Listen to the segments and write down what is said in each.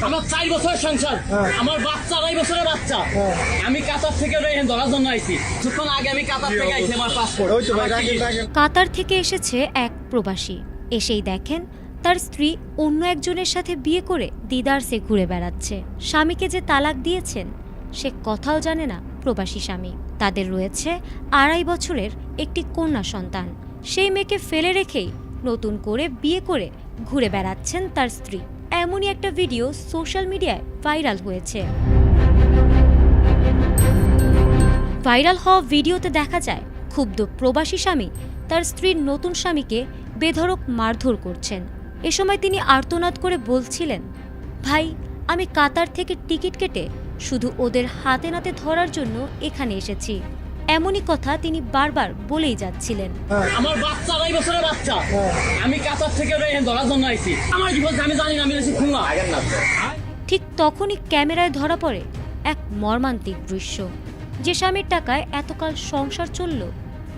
আমার 4 বছরের সংসার, আমার বাচ্চা 2.5 বছরের বাচ্চা। আমি কাতার থেকে ধরার জন্য আইছি। কিছুক্ষণ আগে আমি কাতার থেকে আইছি, আমার পাসপোর্ট। কাতার থেকে এসেছে এক প্রবাসী। এসেই দেখেন তার স্ত্রী অন্য একজনের সাথে বিয়ে করে দিদারসে ঘুরে বেড়াচ্ছে। স্বামীকে যে তালাক দিয়েছেন সে কথাও জানে না প্রবাসী স্বামী। তাদের রয়েছে 2.5 বছরের একটি কন্যা সন্তান। সেই মেয়েকে ফেলে রেখেই নতুন করে বিয়ে করে ঘুরে বেড়াচ্ছেন তার স্ত্রী। এমনই একটা ভিডিও সোশ্যাল মিডিয়ায় ভাইরাল হয়েছে। ভাইরাল হওয়া ভিডিওতে দেখা যায় ক্ষুব্ধ প্রবাসী স্বামী তার স্ত্রীর নতুন স্বামীকে বেধড়ক মারধর করছেন। এ সময় তিনি আর্তনাদ করে বলছিলেন, ভাই, আমি কাতার থেকে টিকিট কেটে শুধু ওদের হাতে নাতে ধরার জন্য এখানে এসেছি। এমনই কথা তিনি বারবার বলেই যাচ্ছিলেন। আমার বাচ্চা 2.5 বছরের বাচ্চা। আমি কাতার থেকে ধরার জন্য আইছি। আমার জীবন আমি জানি না, আমি এসেছি খুলনা। ঠিক তখনই ক্যামেরায় ধরা পড়ে এক মর্মান্তিক দৃশ্য। যে স্বামীর টাকায় এতকাল সংসার চলল,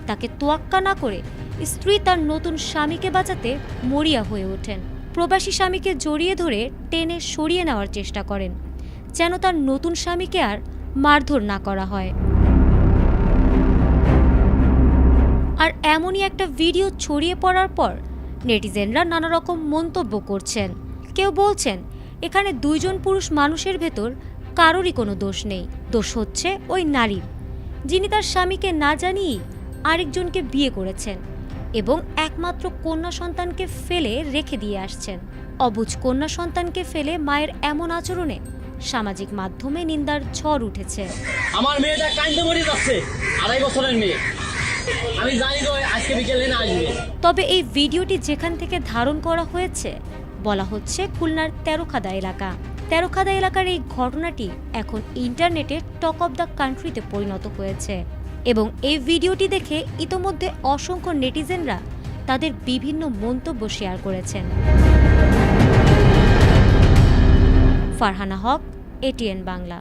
তাকে তোয়াক্কা না করে স্ত্রী তার নতুন স্বামীকে বাঁচাতে মরিয়া হয়ে ওঠেন। প্রবাসী স্বামীকে জড়িয়ে ধরে টেনে সরিয়ে নেওয়ার চেষ্টা করেন, যেন তার নতুন স্বামীকে আর মারধর না করা হয়। আর এমনই একটা ভিডিও ছড়িয়ে পড়ার পর নেটিজেনরা নানা রকম মন্তব্য করছেন। কেউ বলছেন, এখানে 2 জন পুরুষ মানুষের ভেতর কারোরই কোনো দোষ নেই, দোষ হচ্ছে ওই নারীর, যিনি তার স্বামীকে না জানিয়েই আরেকজনকে বিয়ে করেছেন এবং একমাত্র কন্যা সন্তানকে ফেলে রেখে দিয়ে আসছেন। অবুঝ কন্যা সন্তানকে ফেলে মায়ের এমন আচরণে সামাজিক মাধ্যমে নিন্দার ঝড় উঠেছে। আমার মেয়েটা কাইন্দে মরে যাচ্ছে, 2.5 বছরের মেয়ে। আমি জানি তো আজকে বিকেলে না আসবে। তবে এই ভিডিওটি যেখান থেকে ধারণ করা হয়েছে বলা হচ্ছে খুলনার তেরোখাদা এলাকা। তেরোখাদা এলাকার এই ঘটনাটি এখন ইন্টারনেটে টক অব দ্য কান্ট্রিতে পরিণত হয়েছে এবং এই ভিডিওটি দেখে ইতোমধ্যে অসংখ্য নেটিজেনরা তাদের বিভিন্ন মন্তব্য শেয়ার করেছেন। ফারহানা হক, ATN বাংলা।